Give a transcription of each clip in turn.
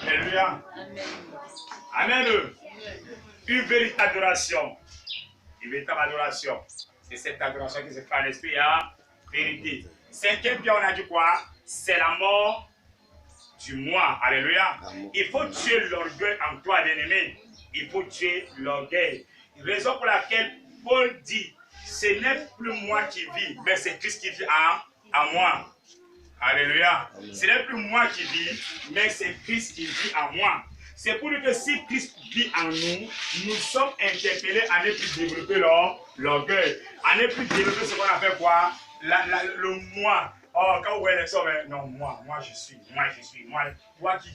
Alléluia. Amen. Une véritable adoration. Une véritable adoration. C'est cette adoration qui se fait à l'esprit en vérité. Cinquième pierre, on a dit quoi? C'est la mort du moi. Alléluia. Il faut tuer l'orgueil en toi, bien-aimé. Il faut tuer l'orgueil. Raison pour laquelle Paul dit, ce n'est plus moi qui vis, mais c'est Christ qui vit en moi. Alléluia. Ce n'est plus moi qui vis, mais c'est Christ qui vit en moi. C'est pour dire que si Christ vit en nous, nous sommes interpellés à ne plus développer l'orgueil, à ne plus développer ce qu'on appelle quoi? Le moi. Oh, quand vous voyez les hommes, non, moi je suis, toi qui,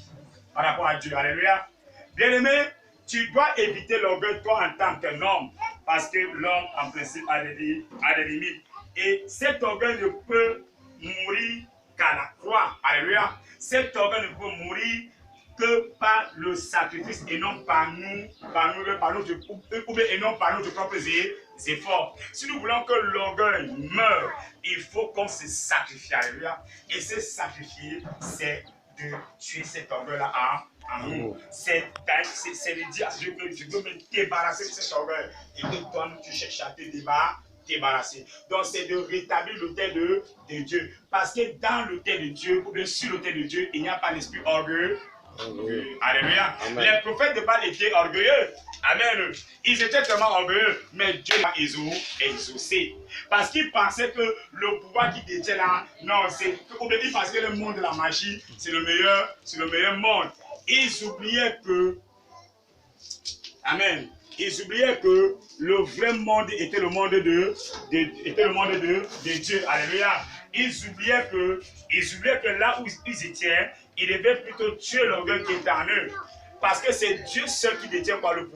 par rapport à Dieu. Alléluia. Bien-aimé, tu dois éviter l'orgueil toi en tant qu'un homme, parce que l'homme, en principe, a des limites. Et cet orgueil ne peut mourir qu'à la croix. Alléluia. Cet orgueil ne peut mourir que par le sacrifice et non par nous, et non par notre propres efforts. Si nous voulons que l'orgueil meure, il faut qu'on se sacrifie. Alléluia. Et se sacrifier, c'est de tuer cet orgueil-là en nous. C'est de dire à Dieu que je veux me débarrasser de cet orgueil. Et que toi, tu cherches à te débarrasser. Donc, c'est de rétablir l'autel de Dieu. Parce que dans l'autel de Dieu, ou bien sur l'autel de Dieu, il n'y a pas l'esprit orgueilleux. Alléluia. Les prophètes de Baal étaient orgueilleux. Amen. Ils étaient tellement orgueilleux, mais Dieu l'a exaucé. Parce qu'ils pensaient que le pouvoir qu'ils détiennent là, non, c'est. Ils pensaient que le monde de la magie, c'est le meilleur monde. Ils oubliaient que. Amen. Ils oubliaient que le vrai monde était le monde de Dieu. Alléluia. Ils oubliaient que là où ils étaient, ils devaient plutôt tuer l'orgueil qui était en eux. Parce que c'est Dieu seul qui détient quoi, le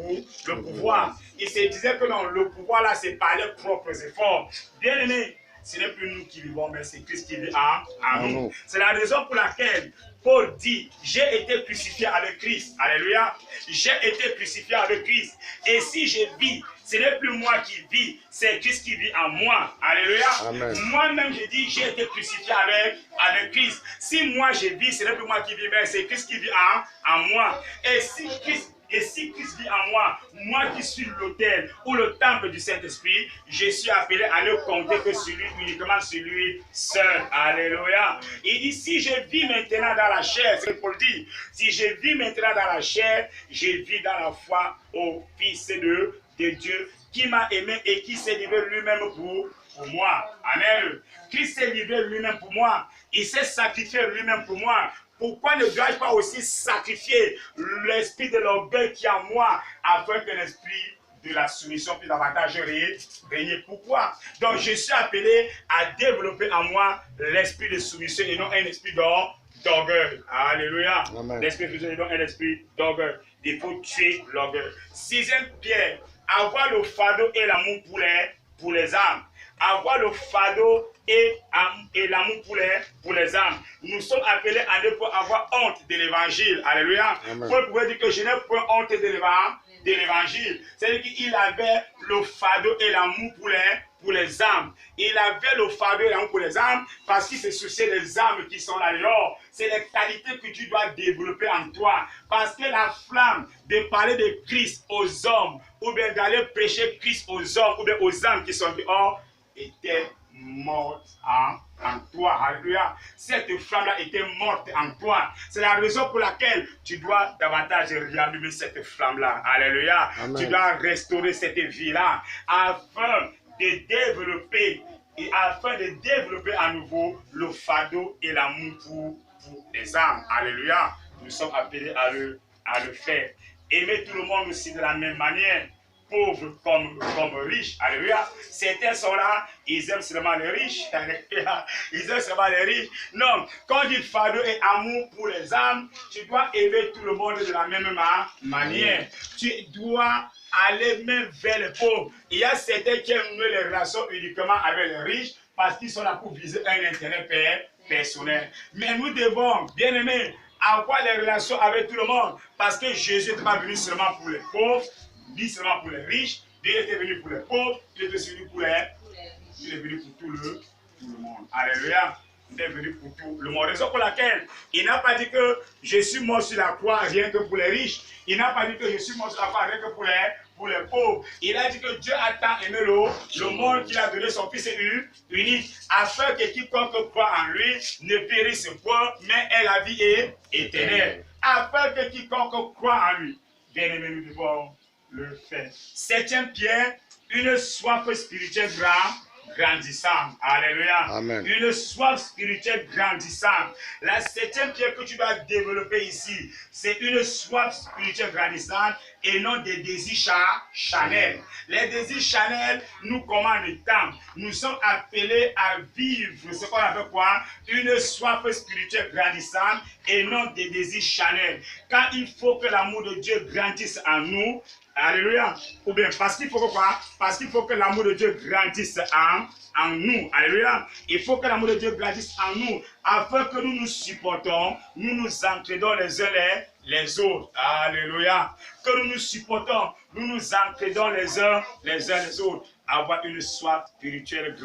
pouvoir. Ils se disaient que non, le pouvoir là, c'est par leurs propres efforts. Bien aimé, ce n'est plus nous qui vivons, mais c'est Christ qui vit en nous. C'est la raison pour laquelle Paul dit, j'ai été crucifié avec Christ. Alléluia. J'ai été crucifié avec Christ. Et si je vis, ce n'est plus moi qui vis, c'est Christ qui vit en moi. Alléluia. Moi-même, je dis, j'ai été crucifié avec Christ. Si moi je vis, ce n'est plus moi qui vis, mais c'est Christ qui vit en moi. Et si Christ vit en moi, moi qui suis l'autel ou le temple du Saint-Esprit, je suis appelé à ne compter que uniquement sur lui seul. Alléluia. Il dit, si je vis maintenant dans la chair, c'est ce que Paul dit, si je vis maintenant dans la chair, je vis dans la foi au Fils de Dieu qui m'a aimé et qui s'est livré lui-même pour moi. Amen. Christ s'est livré lui-même pour moi. Il s'est sacrifié lui-même pour moi. Pourquoi ne dois-je pas aussi sacrifier l'esprit de l'orgueil qui est en moi afin que l'esprit de la soumission puisse davantage régner? Pourquoi? Donc je suis appelé à développer en moi l'esprit de soumission et non un esprit d'orgueil. Alléluia. L'esprit de soumission et non un esprit d'orgueil. Il faut tuer l'orgueil. Sixième pierre, avoir le fardeau et l'amour pour les âmes. Avoir le fardeau et l'amour pour les âmes. Nous sommes appelés à ne pas avoir honte de l'évangile. Alléluia. Paul pouvait dire que je n'ai pas honte de l'évangile. C'est-à-dire qu'il avait le fardeau et l'amour pour les âmes. Il avait le fardeau et l'amour pour les âmes parce qu'il se souciait des âmes qui sont là dehors. C'est les qualités que tu dois développer en toi. Parce que la flamme de parler de Christ aux hommes, ou bien d'aller prêcher Christ aux hommes, ou bien aux âmes qui sont dehors, était morte en toi. Alléluia. Cette flamme-là était morte en toi. C'est la raison pour laquelle tu dois davantage réallumer cette flamme-là. Alléluia. Amen. Tu dois restaurer cette vie-là afin de développer à nouveau le fardeau et l'amour pour les âmes. Alléluia. Nous sommes appelés à le faire. Aimer tout le monde aussi de la même manière. Pauvres comme riches. Alléluia. Certains sont là, ils aiment seulement les riches. Alléluia. Ils aiment seulement les riches. Non, quand on dit fardeau et amour pour les âmes, tu dois aimer tout le monde de la même manière. Tu dois aller même vers les pauvres. Il y a certains qui aiment les relations uniquement avec les riches parce qu'ils sont là pour viser un intérêt personnel. Mais nous devons, bien aimés, avoir des relations avec tout le monde parce que Jésus n'est pas venu seulement pour les pauvres, ni seulement pour les riches. Dieu était venu pour les pauvres, il était venu pour Il est venu pour tout le monde. Alléluia. Il est venu pour tout le monde. Raison pour laquelle il n'a pas dit que je suis mort sur la croix rien que pour les riches. Il n'a pas dit que je suis mort sur la croix rien que pour les pauvres. Il a dit que Dieu a tant aimé le monde qu'il a donné son Fils unique, afin que quiconque croit en lui ne périsse point, mais ait la vie éternelle. Afin que quiconque croit en lui. Bien aimé, nous devons le faire. 7e Pierre, une soif spirituelle grandissante. Alléluia. Amen. Une soif spirituelle grandissante. La 7e pierre que tu vas développer ici, c'est une soif spirituelle grandissante et non des désirs charnels. Les désirs charnels nous commandent le temps. Nous sommes appelés à vivre ce qu'on appelle quoi? Une soif spirituelle grandissante et non des désirs charnels. Quand il faut que l'amour de Dieu grandisse en nous, alléluia. Ou bien parce qu'il faut que quoi? Parce qu'il faut que l'amour de Dieu grandisse en nous. Alléluia. Il faut que l'amour de Dieu grandisse en nous afin que nous nous supportons, nous nous entraidons les uns les autres. Alléluia. Que nous nous supportons, nous nous entraidons les uns les autres. Avoir une soif spirituelle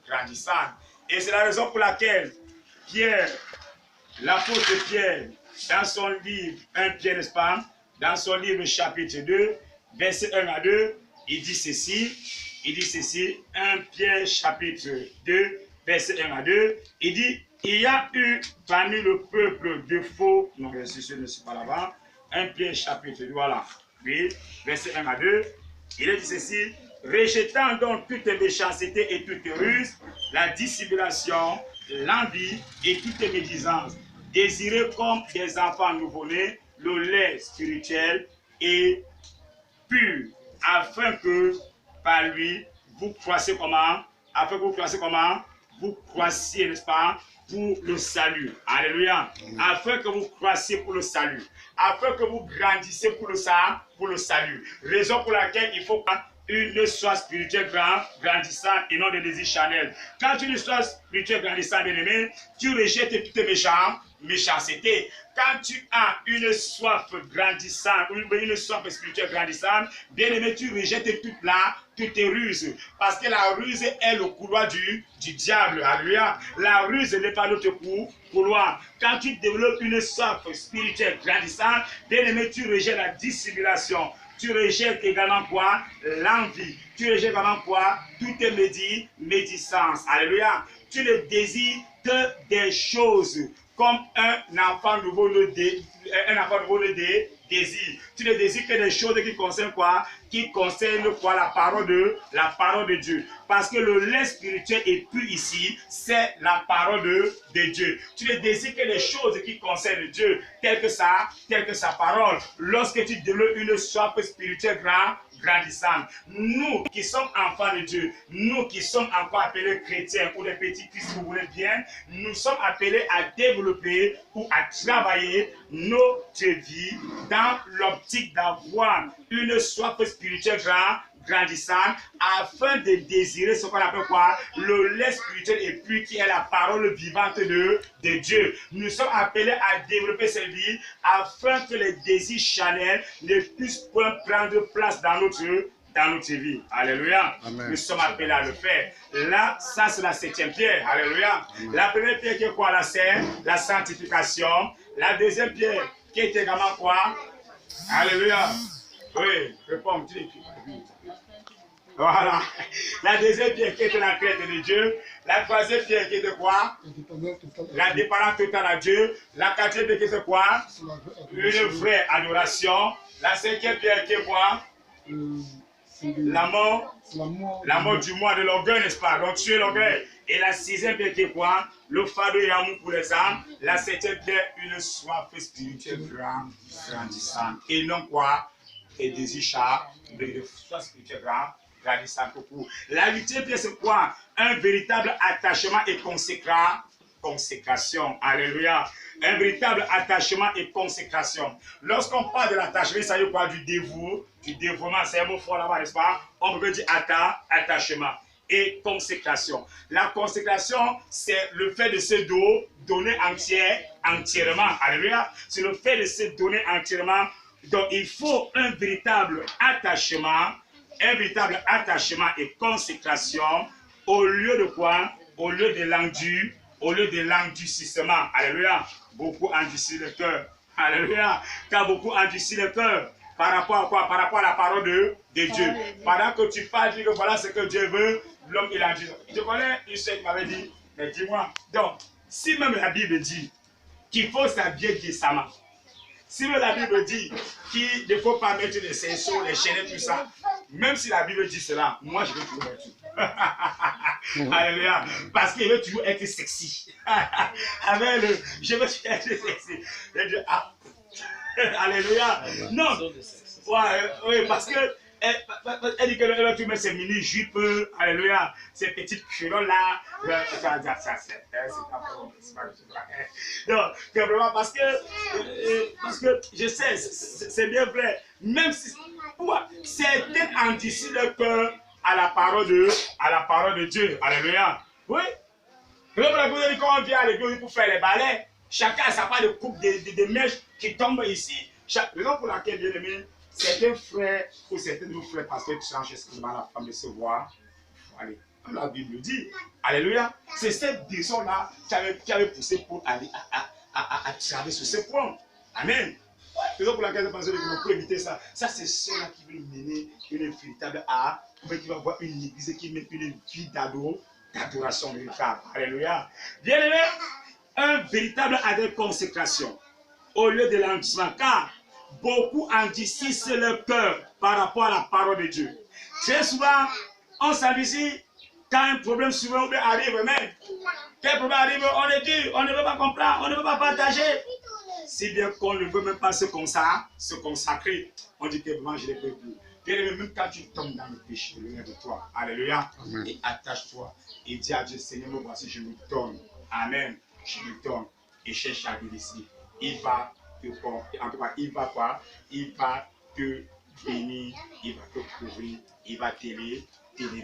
grandissante. Et c'est la raison pour laquelle Pierre, l'apôtre Pierre, dans son livre 1 Pierre, n'est-ce pas? Dans son livre chapitre 2, verset 1 à 2, il dit ceci, 1 Pierre chapitre 2, verset 1 à 2, il dit, il y a eu parmi le peuple de faux, non, je ne suis pas là-bas, 1 Pierre chapitre 2, voilà, oui, verset 1 à 2, il dit ceci, rejetant donc toute méchanceté et toute ruse, la dissimulation, l'envie et toute médisance, désirez comme des enfants nouveau-nés, le lait spirituel et pur, afin que par lui vous croissiez comment? Afin que vous croissiez comment? Vous croissiez, n'est-ce pas? Pour le salut. Alléluia. Afin que vous croissiez pour le salut. Afin que vous grandissiez pour le salut. Raison pour laquelle il faut une soif spirituelle grandissante et non des désirs charnels. Quand tu as une soif spirituelle grandissante, bien aimé, tu rejettes toutes tes méchanceté. Quand tu as une soif grandissante, une soif spirituelle grandissante, bien aimé, tu rejettes toutes tes ruses. Parce que la ruse est le couloir du diable. Alléluia. La ruse n'est pas notre couloir. Quand tu développes une soif spirituelle grandissante, bien aimé, tu rejettes la dissimulation. Tu rejettes également quoi? L'envie. Tu rejettes également quoi? Toutes tes médisances. Alléluia. Tu ne désires que des choses comme un enfant nouveau le désire. Tu ne désires que des choses qui concernent quoi? Qui concernent quoi? La parole de Dieu. Parce que le lait spirituel est plus ici, c'est la parole de Dieu. Tu ne désires que des choses qui concernent Dieu, telles que sa parole. Lorsque tu développes une soif spirituelle grandissante, nous qui sommes enfants de Dieu, nous qui sommes encore appelés chrétiens ou des petits Christ, si vous voulez bien, nous sommes appelés à développer ou à travailler notre vie dans l'optique d'avoir une soif spirituelle grandissante afin de désirer ce qu'on appelle quoi? Le lait spirituel et puis qui est la parole vivante de Dieu. Nous sommes appelés à développer cette vie afin que les désirs charnels ne puissent point prendre place dans notre vie. Alléluia. Amen. Nous sommes appelés à le faire. Là, ça c'est la 7e pierre. Alléluia. Amen. La première pierre qui est quoi? La sanctification. La deuxième pierre qui est également quoi? Alléluia. Oui, réponds, tu l'écris. Voilà. La deuxième pierre qui était la crainte de Dieu. La troisième pierre qui était quoi? La dépendance totale à Dieu. La quatrième pierre qui était quoi? Une vraie adoration. La cinquième pierre qui est quoi? La mort du moi, de l'orgueil, n'est-ce pas? Donc tuer l'orgueil. Et la sixième pierre qui est quoi? Le fardeau et l'amour pour les âmes. La septième pierre, une soif spirituelle grandissante. Et non quoi? Et désirs de soif spirituelle grandissante. La huitième pierre, c'est quoi? Un véritable attachement et consécration. Alléluia. Un véritable attachement et consécration. Lorsqu'on parle de l'attachement, ça veut dire quoi? Du dévouement, c'est un mot fort là-bas, n'est-ce pas? On peut dire attachement et consécration. La consécration, c'est le fait de se donner entièrement. Alléluia. C'est le fait de se donner entièrement. Donc, il faut un véritable attachement et consécration au lieu de quoi? Au lieu de l'endurcissement. Alléluia. Beaucoup endurcissent le cœur. Alléluia. Car beaucoup endurcissent le cœur. Par rapport à quoi? Par rapport à la parole de Dieu. Pendant que tu parles, dis que voilà ce que Dieu veut, l'homme il a dit. Je connais une soeur qui m'avait dit, mais dis-moi, donc, si même la Bible dit qu'il faut s'habiller décemment, si même la Bible dit qu'il ne faut pas mettre des cinceaux, des chaînes, tout ça, même si la Bible dit cela, moi je veux toujours être. Alléluia. Parce qu'il veut toujours être sexy. Je veux toujours être sexy. Alléluia. Non. Oui, parce que elle dit qu'elle va tout mettre ses mini-jupes, alléluia, ces petites culottes là. C'est pas non, vraiment parce que je sais, c'est bien vrai. Même si certains endurcissent le cœur à la parole de Dieu. Alléluia. Oui. Quand on vient à l'église pour faire les balais, chacun a sa part de coupe de mèches qui tombent ici. Raison pour laquelle, bien aimé, certains frères ou certains de nos frères, parce que tu changes exclusivement la femme de se voir, allez, comme la Bible dit, alléluia, c'est cette raison-là qui avait poussé pour aller à travailler sur ce point. Amen. Raison pour laquelle je pense que nous pouvons éviter ça. Ça, c'est ceux-là qui veulent mener une véritable art, qui va avoir une église qui met une vie d'adoration véritable. Alléluia. Bien aimé, un véritable art de consécration au lieu de l'endurcissement, car beaucoup endurcissent leur cœur par rapport à la parole de Dieu. Très souvent, on s'endurcit quand un problème souvent arrive même. Quel problème arrive, on est dur, on ne veut pas comprendre, on ne veut pas partager. Si bien qu'on ne veut même pas se consacrer, on dit que vraiment je l'ai fait pour. Même quand tu tombes dans le péché, loin de toi, alléluia, et attache-toi et dis à Dieu, Seigneur, me voici, je me donne. Amen. Je me donne et cherche à Dieu ici. Il va te porter, en tout cas, il va quoi? Il va te bénir, il va te couvrir, il va t'aider,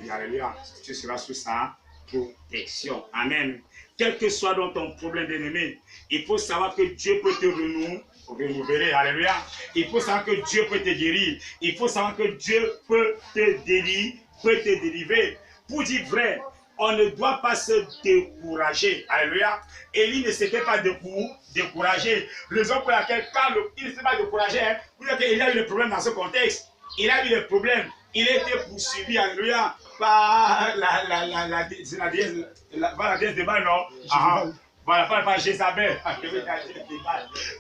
alléluia. Tu seras sous sa protection. Amen. Quel que soit donc ton problème d'ennemi, il faut savoir que Dieu peut te renouveler. Alléluia. Il faut savoir que Dieu peut te guérir. Il faut savoir que Dieu peut te délivrer. Pour dire vrai, on ne doit pas se décourager. Alléluia. Élie ne s'était pas découragé. Raison pour laquelle, quand il ne s'est pas découragé, il a eu des problèmes dans ce contexte. Il a eu des problèmes. Il a été poursuivi, alléluia, par la déesse de Baal, non? Voilà, pas Jézabel.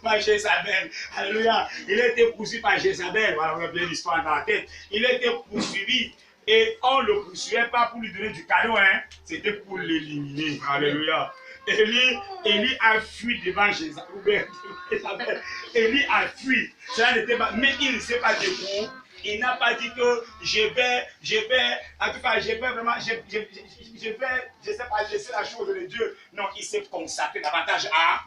Pas Jézabel. Alléluia. Il a été poursuivi par Jézabel. Voilà, on a bien l'histoire dans la tête. Il a été poursuivi. Et on ne le poursuivait pas pour lui donner du cadeau, hein. C'était pour l'éliminer. Alléluia. Élie a fui devant Jézabel. Élie a fui. Cela n'était pas. Mais il ne s'est pas découvert. Il n'a pas dit que je vais, en tout cas, je vais vraiment, je sais pas, laisser la chose de Dieu. Non, il s'est consacré davantage à.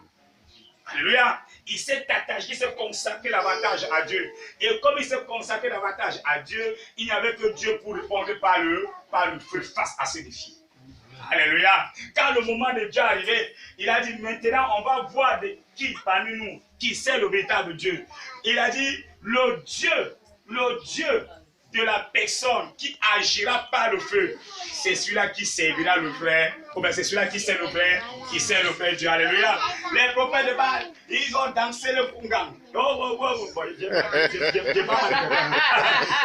Alléluia. Il s'est attaché, il s'est consacré davantage à Dieu. Et comme il s'est consacré davantage à Dieu, il n'y avait que Dieu pour répondre par le feu face à ce défi. Alléluia. Quand le moment de Dieu est arrivé, il a dit maintenant on va voir de qui parmi nous, qui c'est le véritable Dieu. Il a dit le Dieu de la personne qui agira par le feu, c'est celui-là qui servira le frère, ou bien c'est celui-là qui sert le frère, Dieu. Alléluia. Les prophètes de Baal, ils ont dansé le kungang. J'ai pas parlé.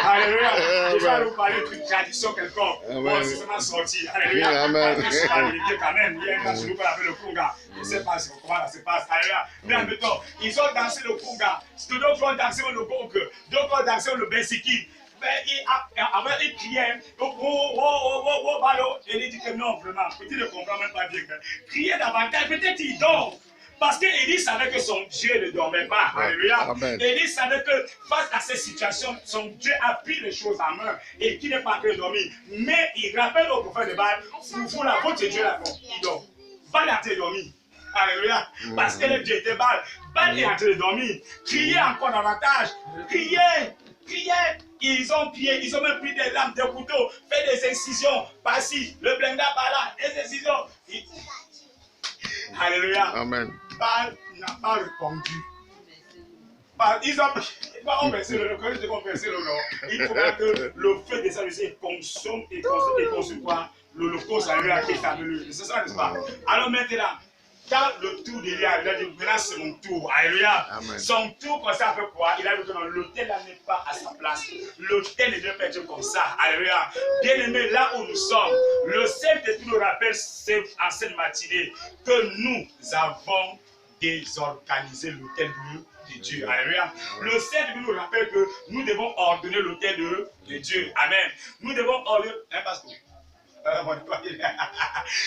Alléluia. Je vais vous parler d'une tradition quelconque. Bon, c'est seulement sorti. Alléluia. Amen. Quand même, il y a un gars qui nous appelle le kungang. Je ne sais pas comment ça se passe. Alléluia. Mais en même temps, ils ont dansé le kungang. D'autres ont dansé le gong, d'autres ont dansé le besiki. Il criait, et il dit que non, vraiment, peut-être ne comprend même pas bien. Crier davantage, peut-être il dort. Parce qu'Élie savait que son Dieu ne dormait pas. Alléluia. Élie savait que face à ces situations, son Dieu a pris les choses en main et qu'il n'est pas en train de dormir. Mais il rappelle au prophète de Baal, vous la votre Dieu là, il dort. Baal est en train de dormir. Alléluia. Parce que le Dieu était Baal. Baal est en train de dormir. Criez encore davantage. Criez. Ils ont même pris des lames, des couteaux, fait des incisions par-ci, le blenda par-là, des incisions. Alléluia. Amen. Baal n'a pas répondu. Ils ont versé le nom. Il faudra que le feu des saluts consomme et consume quoi? l'Holocauste, alléluia, qui est établi. C'est ça, n'est-ce pas? Alors maintenant, quand le tour d'Élia, il a dit, maintenant c'est mon tour, alléluia. Son tour, comme ça, fait quoi? Il a dit que l'autel n'est pas à sa place. L'autel ne doit pas être comme ça, alléluia. Bien aimé, là où nous sommes, le Saint-Esprit nous rappelle en cette matinée que nous avons désorganisé l'autel de Dieu. Alléluia. Le Saint-Esprit nous rappelle que nous devons ordonner l'autel de Dieu. Amen. Nous devons ordonner. Hein, pasteur?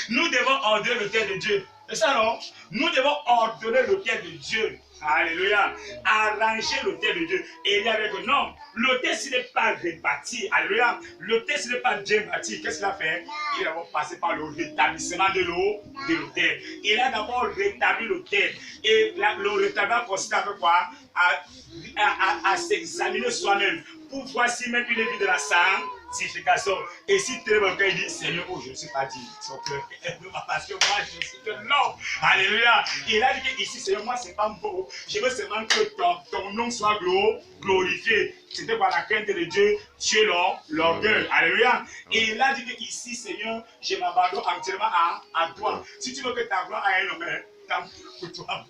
Nous devons ordonner l'autel de Dieu. C'est ça, non? Nous devons ordonner l'autel de Dieu. Alléluia. Arranger l'autel de Dieu. Et il y avait que non, l'autel s'il n'est pas rebâti. Alléluia. L'autel s'il n'est pas bien bâti. Qu'est-ce qu'il a fait? Il a d'abord passé par le rétablissement de l'autel. Il a d'abord rétabli l'autel. Et le rétablissement consiste à faire quoi? À s'examiner soi-même pour voir si même il est vu de la sanctification. Et si tu es mon cœur, il dit Seigneur, oh, je ne suis pas dit. Parce que moi, je suis que non. Alléluia. Il a dit que ici, Seigneur, moi, ce n'est pas beau. Je veux seulement que ton nom soit glorifié. C'était par la crainte de Dieu, tu es l'orgueil. Alléluia. Et il a dit que ici, Seigneur, je m'abandonne entièrement à toi. Si tu veux que ta gloire aille un homme, pour toi,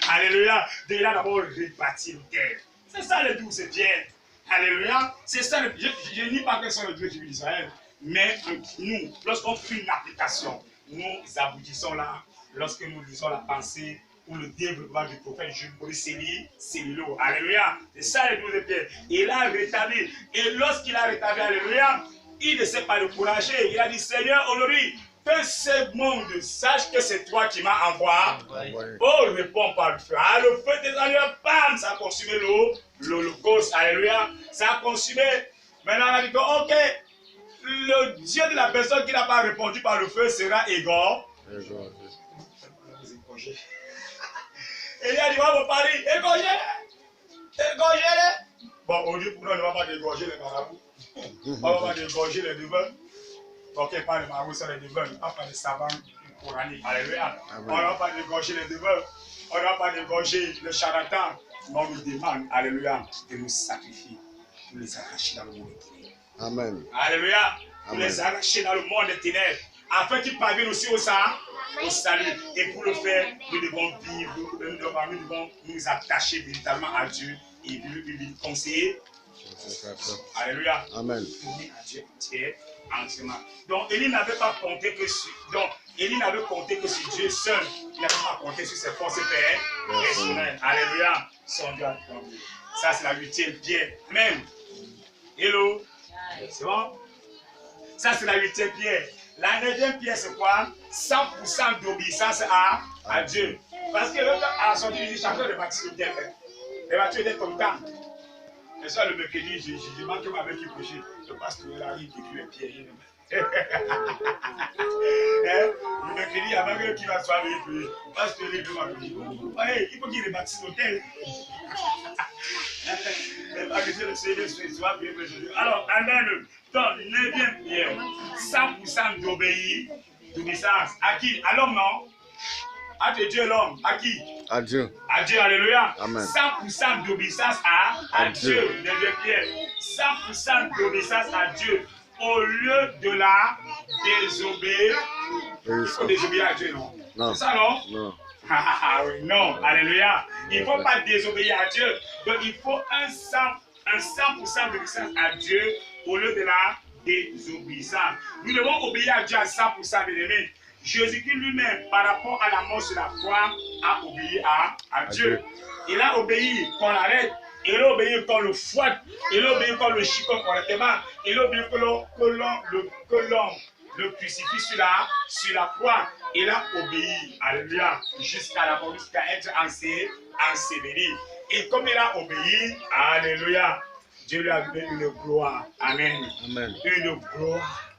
alléluia. De là d'abord rebâtir le terre. C'est ça le douce pierre. Alléluia. C'est ça le. Je ne dis pas que c'est le Dieu d'Israël. Mais nous, lorsqu'on fait une application, nous aboutissons là, lorsque nous lisons la pensée ou le développement du prophète Jules-Maurice Célilo. Alléluia. C'est ça le douce pierre. Il a rétabli. Et lorsqu'il a rétabli, alléluia, il ne s'est pas découragé. Il a dit Seigneur, aujourd'hui, que ce monde sache que c'est toi qui m'as envoyé. Oh, répond par le feu. Ah, le feu des alliés, bam, ça a consumé l'Holocauste. Alléluia. Ça a consumé. Maintenant, on a dit que, ok, le Dieu de la personne qui n'a pas répondu par le feu sera égorgé. Et il a dit, on va parler, égorgez-les. Bon, on dit pour nous, on ne va pas dégorger les marabouts. On ne va pas dégorger les devins. Donc, il parle de marabouts, c'est les devins. Il ne parle pas de savants coraniques. Alléluia. On ne va pas dégorger les devins. On ne va pas dégorger les charlatans. Mais on nous demande, alléluia, de nous sacrifier pour les arracher dans le monde des ténèbres. Amen. Alléluia. Pour les arracher dans le monde des ténèbres. Afin qu'ils parviennent aussi au salut. Et pour le faire, nous devons vivre, nous devons nous attacher véritablement à Dieu et lui conseiller. Alléluia. Amen. Tourner à Dieu entièrement. Donc, Élie n'avait pas compté que sur Dieu seul. Il n'avait pas compté sur ses forces personnelles. Alléluia. Son Dieu a répondu. Ça, c'est la 8e pierre. Amen. Hello. C'est bon? Ça, c'est la 8e pierre. La 9e pierre, c'est quoi? 100% d'obéissance à Dieu. Parce que à son Dieu, chacun de bâtir le terre. Les bâtiments étaient comme temps. Et ça, le mercredi, j'ai manqué ma mère qui prêchait. Le pasteur arrive, il écrit les pierres. Le mercredi, avant qu'il va se faire, le pasteur il va dire, il faut qu'il rebâtisse l'hôtel. Alors, amen. Donc, 9e pierre, 100% d'obéissance. À qui? À l'homme, non? À Dieu, l'homme. À qui? À Dieu. À Dieu, alléluia. Amen. 100% d'obéissance à Dieu. 9e pierre. 100% d'obéissance à Dieu. Au lieu de la désobéir. Il faut désobéir à Dieu, non? Non. C'est ça, non? Non. Oui, non, alléluia. Il ne faut pas désobéir à Dieu. Donc il faut un 100% d'obéissance à Dieu au lieu de la désobéissance. Nous devons obéir à Dieu à 100%, bien aimés. Jésus-Christ lui-même, par rapport à la mort sur la croix, a obéi à Dieu. Il a obéi qu'on l'arrête. Il a obéi qu'on le fouette. Il a obéi qu'on le chicote correctement. Il a obéi que l'on le crucifie sur la croix. Il a obéi, alléluia, jusqu'à la mort, jusqu'à être enseveli. Et comme il a obéi, alléluia, Dieu lui a donné une gloire. Amen. Amen. Une gloire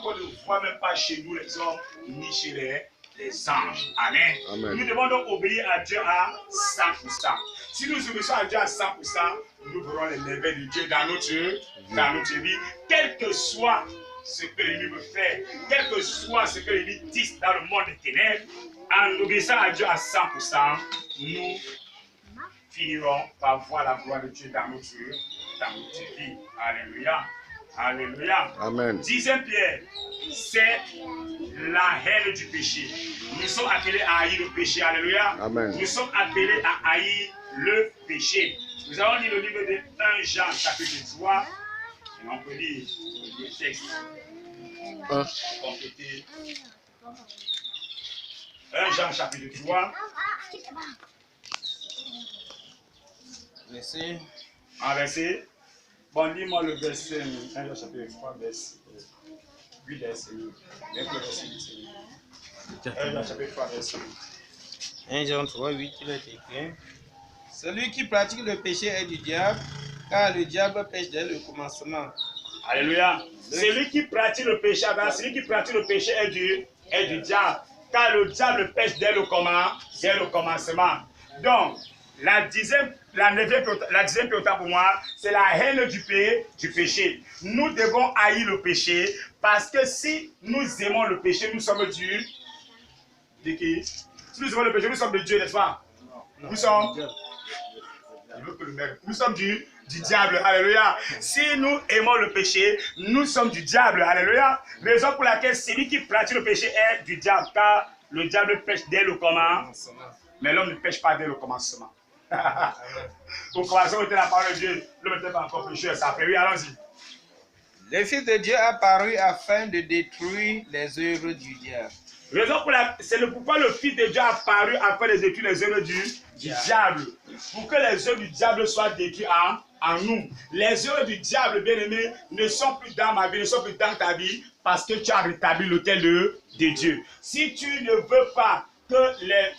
qu'on ne voit même pas chez nous les hommes, ni chez les anges. Amen. Amen. Nous devons donc obéir à Dieu à 100%. Si nous obéissons à Dieu à 100%, nous verrons les merveilles de Dieu dans notre vie, quel que soit ce que l'ennemi veut faire, quel que soit ce que l'ennemi dit dans le monde des ténèbres, en obéissant à Dieu à 100%, nous finirons par voir la gloire de Dieu dans notre vie. Alléluia. Alléluia. Amen. 10e pierre, c'est la haine du péché. Nous sommes appelés à haïr le péché. Alléluia. Amen. Nous sommes appelés à haïr le péché. Nous allons lire le livre de 1 Jean, chapitre 3. Et on peut lire le texte. Compléter. 1 Jean, chapitre 3. Verset. Un verset. Bon, lis-moi le verset. 1 Jean, chapitre 3, verset 8, verset 8. Même le verset 8. 1 Jean, chapitre 3, verset 8. 1 Jean 3, 8, il est écrit. Celui qui pratique le péché est du diable, car le diable pêche dès le commencement. Alléluia. Celui qui pratique le péché, est du diable, car le diable pêche dès le commencement. Donc, la dixième priorité pour moi, c'est la haine du péché. Nous devons haïr le péché, parce que si nous aimons le péché, nous sommes de qui? Si nous aimons le péché, nous sommes de Dieu, n'est-ce pas? Nous sommes du diable. Alléluia. Si nous aimons le péché, nous sommes du diable. Alléluia. Raison pour laquelle celui qui pratique le péché est du diable, car le diable pêche dès le commencement. Mais l'homme ne pêche pas dès le commencement. Au commencement, était la parole de Dieu. L'homme n'était pas encore pécheur. Ça fait oui, allons-y. Le Fils de Dieu a paru afin de détruire les œuvres du diable. C'est pourquoi le Fils de Dieu a apparu afin de détruire les œuvres du diable. Pour que les œuvres du diable soient détruites en nous. Les œuvres du diable, bien aimé, ne sont plus dans ma vie, ne sont plus dans ta vie, parce que tu as rétabli l'autel de Dieu. Si tu ne veux pas que les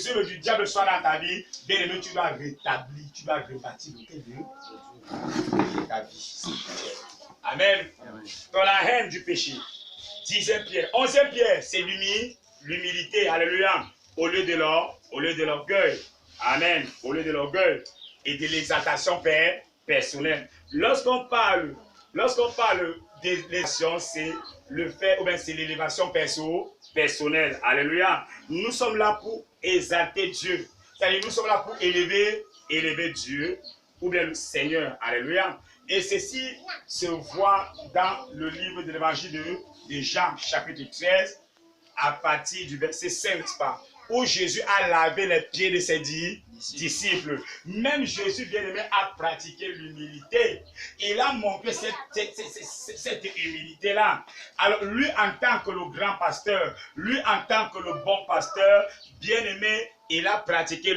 œuvres du diable soient dans ta vie, bien aimé, tu dois rétablir, tu dois rebâtir l'autel de ta vie. Amen. Dans la haine du péché. 10e pierre. 11e pierre, c'est l'humilité. Alléluia. Au lieu de l'orgueil. Amen. Au lieu de l'orgueil et de l'exaltation personnelle. Lorsqu'on parle de l'élection, c'est le fait, ou bien c'est l'élévation personnelle. Alléluia. Nous sommes là pour exalter Dieu. C'est-à-dire, nous sommes là pour élever Dieu, ou bien le Seigneur. Alléluia. Et ceci se voit dans le livre de l'évangile de Jean, chapitre 13, à partir du verset 5, où Jésus a lavé les pieds de ses disciples. Même Jésus, bien-aimé, a pratiqué l'humilité. Il a montré cette humilité-là. Alors, lui, en tant que le grand pasteur, lui, en tant que le bon pasteur, bien-aimé, il a pratiqué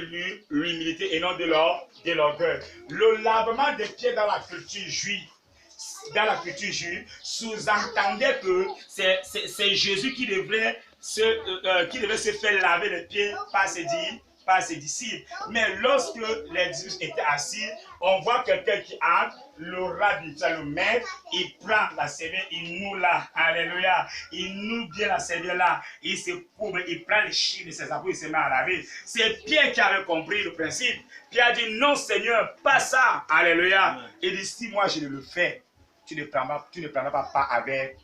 l'humilité et non de l'orgueil. Le lavement des pieds dans la culture juive, sous-entendait que c'est Jésus qui devait se faire laver les pieds par ses disciples. Mais lorsque les disciples étaient assis, on voit quelqu'un qui entre, le rabbi, le maître, il prend la serviette, il noue là, alléluia, il noue bien la serviette là, il se couvre, il prend les chiffres de ses apôtres, il se met à laver. C'est Pierre qui avait compris le principe. Pierre a dit, non Seigneur, pas ça, alléluia. Il dit, si moi je le fais, tu ne prendras pas avec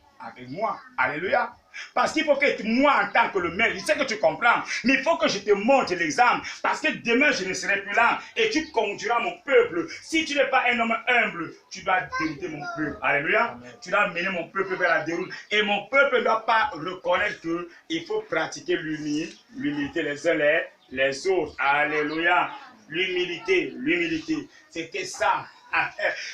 moi. Alléluia. Parce qu'il faut que moi, en tant que le maître, je sais que tu comprends, mais il faut que je te montre l'exemple. Parce que demain, je ne serai plus là et tu conduiras mon peuple. Si tu n'es pas un homme humble, tu dois dérouter mon peuple. Alléluia. Amen. Tu dois mener mon peuple vers la déroute. Et mon peuple ne doit pas reconnaître qu'il faut pratiquer l'humilité les uns les autres. Alléluia. L'humilité. C'était ça.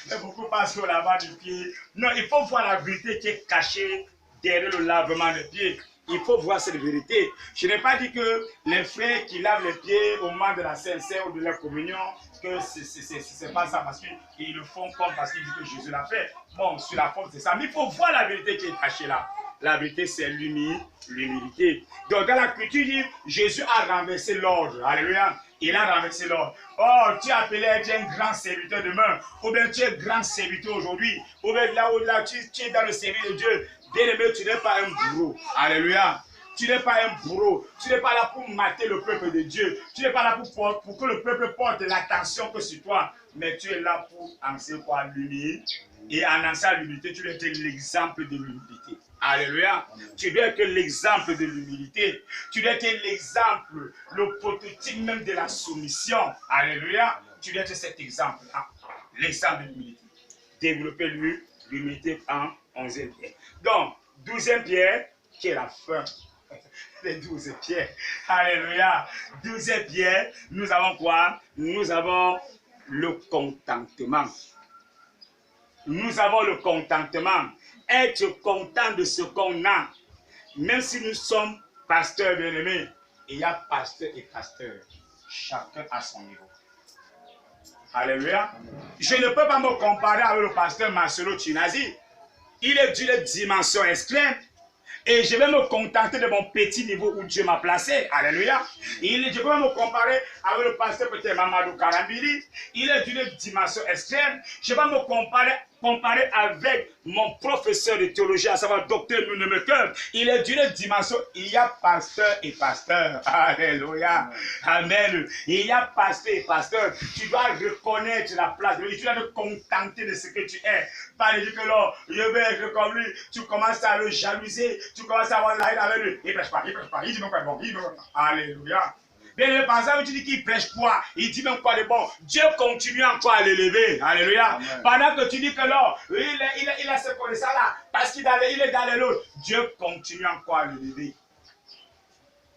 Mais beaucoup passent au lavement du pied. Non, il faut voir la vérité qui est cachée derrière le lavement des pieds. Il faut voir cette vérité. Je n'ai pas dit que les frères qui lavent les pieds au moment de la Sainte-Seine ou de la communion, que c'est pas ça, parce qu'ils le font comme parce qu'ils disent que Jésus l'a fait. Bon, sur la forme, c'est ça. Mais il faut voir la vérité qui est cachée là. La vérité, c'est l'humilité. Donc, dans la culture, Jésus a renversé l'ordre. Alléluia. Il a renversé l'ordre. Oh, tu es appelé à être un grand serviteur demain. Ou bien tu es grand serviteur aujourd'hui. Ou bien là tu es dans le service de Dieu. Bien-aimé, tu n'es pas un bourreau. Alléluia. Tu n'es pas un bourreau. Tu n'es pas là pour mater le peuple de Dieu. Tu n'es pas là pour que le peuple porte l'attention que sur toi. Mais tu es là pour enseigner quoi l'humilité. Et en enseignant l'humilité, tu dois être l'exemple de l'humilité. Alléluia. Tu dois être l'exemple de l'humilité. Tu dois être l'exemple, le prototype même de la soumission. Alléluia. Tu dois être cet exemple-là. L'exemple de l'humilité. Développer l'humilité en 11e pierre. Donc, 12e pierre, qui est la fin. Les 12 pierres. Alléluia. 12e pierre, nous avons quoi? Nous avons le contentement. Nous avons le contentement. Être content de ce qu'on a. Même si nous sommes pasteurs bien-aimés, il y a pasteur et pasteur. Chacun à son niveau. Alléluia. Je ne peux pas me comparer avec le pasteur Marcelo Chinazi. Il est d'une dimension extrême. Et je vais me contenter de mon petit niveau où Dieu m'a placé. Alléluia. Je peux me comparer avec le pasteur peut-être Mamadou Karambili. Il est d'une dimension extrême. Je vais me comparer avec mon professeur de théologie, à savoir docteur Nunemeker. Il est d'une dimension. Il y a pasteur et pasteur. Alléluia. Amen. Il y a pasteur et pasteur. Tu dois reconnaître la place de lui. Tu dois te contenter de ce que tu es. Pas dire que là, je vais être comme lui. Tu commences à le jalouser. Tu commences à avoir la haine avec lui. Il ne prêche pas, il ne prêche pas. Il dit même quoi de bon. Alléluia. Bien, par exemple, tu dis qu'il prêche quoi? Il dit même quoi de bon. Dieu continue encore à l'élever. Alléluia. Amen. Pendant que tu dis que là, il a ce connaissance là, parce qu'il est dans les autres. Dieu continue encore à l'élever.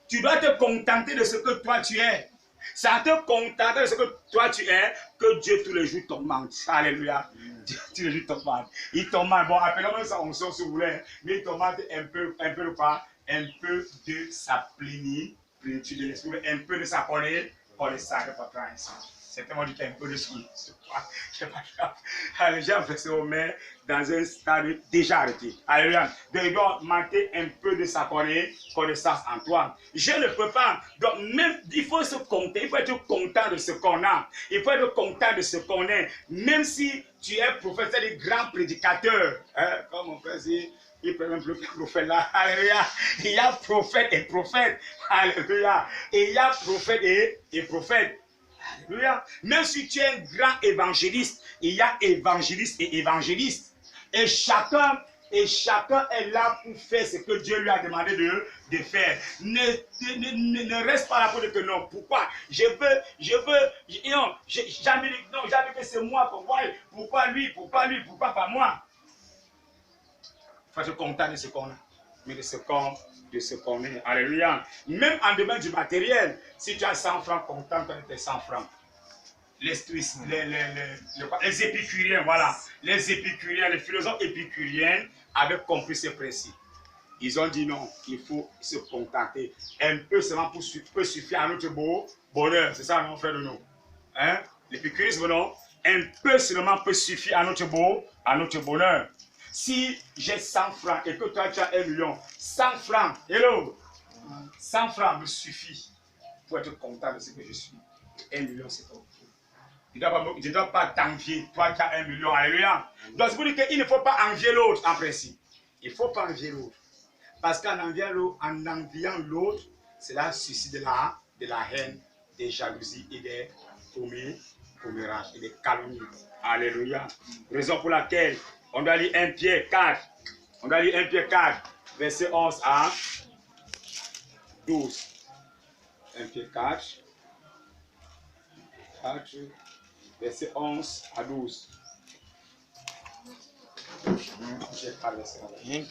Tu dois te contenter de ce que toi tu es. Ça te contenter de ce que toi tu es, que Dieu tous les jours t'augmente. Alléluia. Dieu tous les jours t'augmente. Il t'augmente. Bon, appelons ça on sort si vous voulez. Mais il t'augmente un peu de quoi? Un peu de sa plénitude de l'esprit, un peu de sa connaissance de votre ainsi. C'est tellement dit qu'un peu de ce qui se passe. C'est pas grave. Allez, j'ai fait au maire dans un stade déjà arrêté. Alléluia. Donc, il doit manquer un peu de sa connaissance en toi. Je ne peux pas. Donc, même, il faut se compter. Il faut être content de ce qu'on a. Il faut être content de ce qu'on est. Même si tu es professeur de grands prédicateurs. Hein, comme mon frère dit. Il peut même plus que prophète là. Alléluia. Il y a prophète et prophète. Alléluia. Et il y a prophète et prophète. Alléluia. Même si tu es un grand évangéliste, il y a évangéliste et évangéliste. Et chacun est là pour faire ce que Dieu lui a demandé de faire. Ne reste pas là pour dire que non. Pourquoi? Non, jamais que c'est moi. Pourquoi lui? Pourquoi pas moi? Il faut être content de ce qu'on a, mais de ce qu'on est. Alléluia. Même en dehors du matériel, si tu as 100 francs, content de tes 100 francs. Les épicuriens, voilà. Les épicuriens, les philosophes épicuriens avaient compris ce principe. Ils ont dit non, il faut se contenter. Un peu seulement peut suffire à notre bonheur. C'est ça, non, frère de nous. Hein? L'épicurisme, non? Un peu seulement peut suffire à notre bonheur. Si j'ai 100 francs et que toi tu as 1 million, 100 francs, hello, 100 francs me suffit pour être content de ce que je suis. 1 million, c'est OK. Je ne dois pas t'envier, toi qui as 1 million, alléluia. Donc, c'est pour dire qu'il ne faut pas envier l'autre en principe. Il ne faut pas envier l'autre. Parce qu'en enviant l'autre, cela suscite de la haine, des jalousies et des commérages et des calomnies. Alléluia. Raison pour laquelle on doit lire 1 Pierre 4. On doit lire 1 Pierre 4, verset 11 à 12. 1 Pierre 4, verset 11 à 12. 1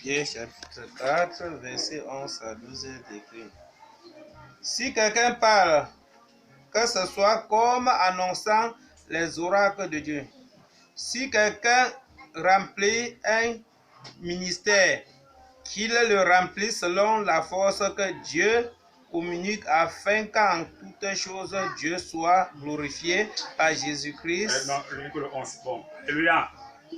Pierre chapitre 4, verset 11 à 12 est écrit. Si quelqu'un parle, que ce soit comme annonçant les oracles de Dieu. Si quelqu'un remplit un ministère, qu'il le remplisse selon la force que Dieu communique afin qu'en toutes choses Dieu soit glorifié par Jésus-Christ. Non, le 11, bon. Alléluia.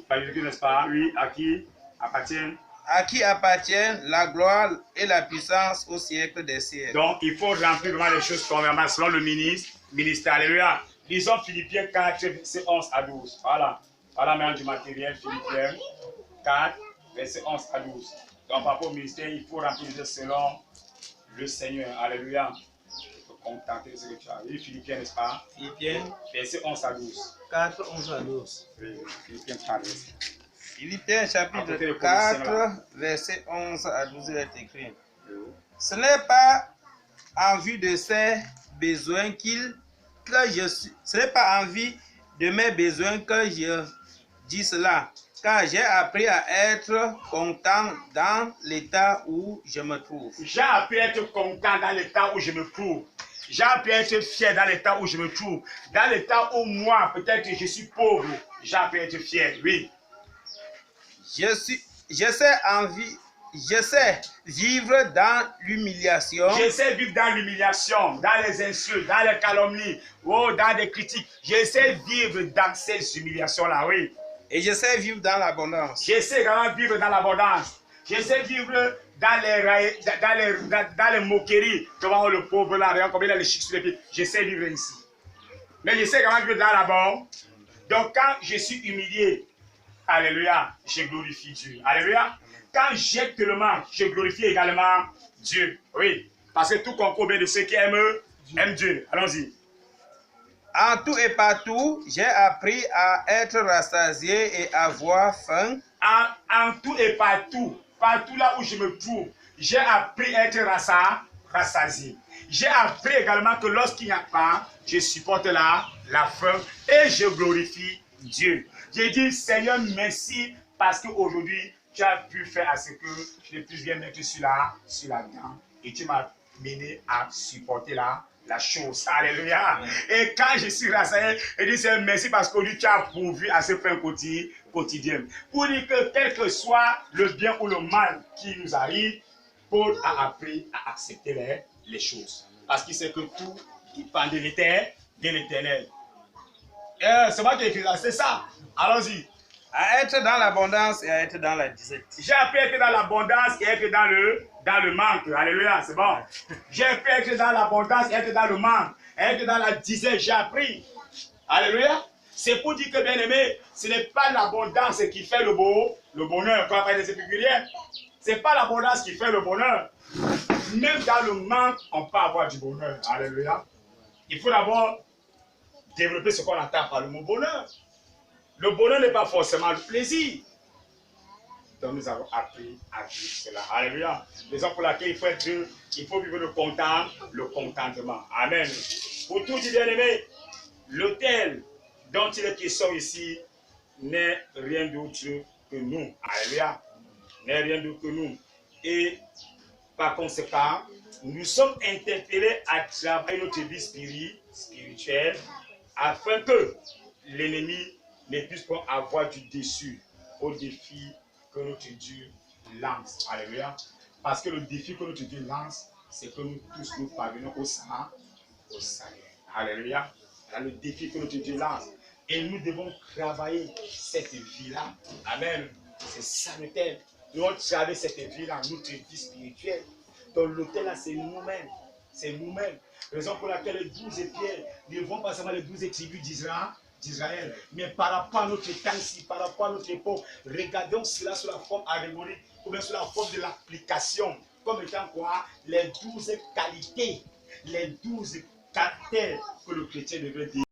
Par Jésus-Christ, n'est-ce pas? Oui, à qui appartient? À qui appartient la gloire et la puissance au siècle des siècles. Donc, il faut remplir vraiment les choses convenablement selon le ministère. Alléluia. Lisons Philippiens 4, verset 11 à 12. Voilà. Voilà maintenant du matériel, Philippiens 4, verset 11 à 12. Donc, par rapport au ministère, il faut remplir selon le Seigneur. Alléluia. Il faut contenter de ce que tu as. Oui, Philippiens, n'est-ce pas? Philippiens, verset 11 à 12. 4, 11 à 12. Oui, Philippiens 4. Philippiens chapitre 4, verset 11 à 12 est écrit. Ce n'est pas en vue de ses besoins ce n'est pas en vue de mes besoins que je dis cela, car j'ai appris à être content dans l'état où je me trouve. J'ai appris à être content dans l'état où je me trouve. J'ai appris à être fier dans l'état où je me trouve. Dans l'état où moi, peut-être je suis pauvre, j'ai appris à être fier, oui. Je sais vivre dans l'humiliation. J'essaie de vivre dans l'humiliation, dans les insultes, dans les calomnies, dans des critiques. J'essaie de vivre dans ces humiliations-là, oui. Et je sais vivre dans l'abondance. J'essaie également de vivre dans l'abondance. J'essaie de vivre dans les moqueries. Devant le pauvre là, regarde combien il a les chics sur les pieds. J'essaie de vivre ici. Mais j'essaie également de vivre dans l'abondance. Donc quand je suis humilié, alléluia, je glorifie Dieu. Alléluia. Quand j'ai tellement, je glorifie également Dieu. Oui. Parce que tout concourt bien de ceux qui aiment Dieu. Allons-y. En tout et partout, j'ai appris à être rassasié et à avoir faim. En tout et partout là où je me trouve, j'ai appris à être rassasié. J'ai appris également que lorsqu'il n'y a pas, je supporte la faim et je glorifie Dieu. J'ai dit, Seigneur, merci parce qu'aujourd'hui, tu as pu faire à ce que je puisse bien mettre sur la viande et tu m'as mené à supporter la chose. Alléluia. Et quand je suis rassasié, je dis Seigneur, merci parce qu'aujourd'hui tu as pourvu à ce pain quotidien. Pour dire que quel que soit le bien ou le mal qui nous arrive, Paul a appris à accepter les choses. Parce qu'il sait que tout dépend de l'Éternel. C'est moi qui ai écrit ça, c'est ça. Allons-y. À être dans l'abondance et à être dans la disette. J'ai appris à être dans l'abondance et à être dans le manque. Alléluia, c'est bon. J'ai appris à être dans l'abondance et à être dans le manque. Et à être dans la disette, j'ai appris. Alléluia. C'est pour dire que, bien aimé, ce n'est pas l'abondance qui fait le bonheur. Quand on parle des épicuriens, ce n'est pas l'abondance qui fait le bonheur. Même dans le manque, on peut avoir du bonheur. Alléluia. Il faut d'abord développer ce qu'on entend par le mot bonheur. Le bonheur n'est pas forcément le plaisir. Donc nous avons appris à vivre cela. Alléluia. Raison pour laquelle il faut vivre le contentement. Amen. Pour tout dire bien aimé, l'autel dont il est question ici n'est rien d'autre que nous. Alléluia. N'est rien d'autre que nous. Et par conséquent, nous sommes interpellés à travailler notre vie spirituelle afin que l'ennemi ne puisse pas avoir du dessus au défi que notre Dieu lance. Alléluia. Parce que le défi que notre Dieu lance, c'est que nous tous nous parvenons au salut. Alléluia. C'est le défi que notre Dieu lance. Et nous devons travailler cette vie-là. Amen. C'est ça le thème. Nous devons travailler cette vie-là, notre vie spirituelle. Donc l'autel là, c'est nous-mêmes. C'est nous-mêmes. Raison pour laquelle les 12 pierres ne vont pas seulement les 12 tribus d'Israël. Mais par rapport à notre temps ici, par rapport à notre époque, regardons cela sous la forme allégorique, ou bien sous la forme de l'application. Comme étant quoi? Les 12 qualités, les 12 caractères que le chrétien devrait dire.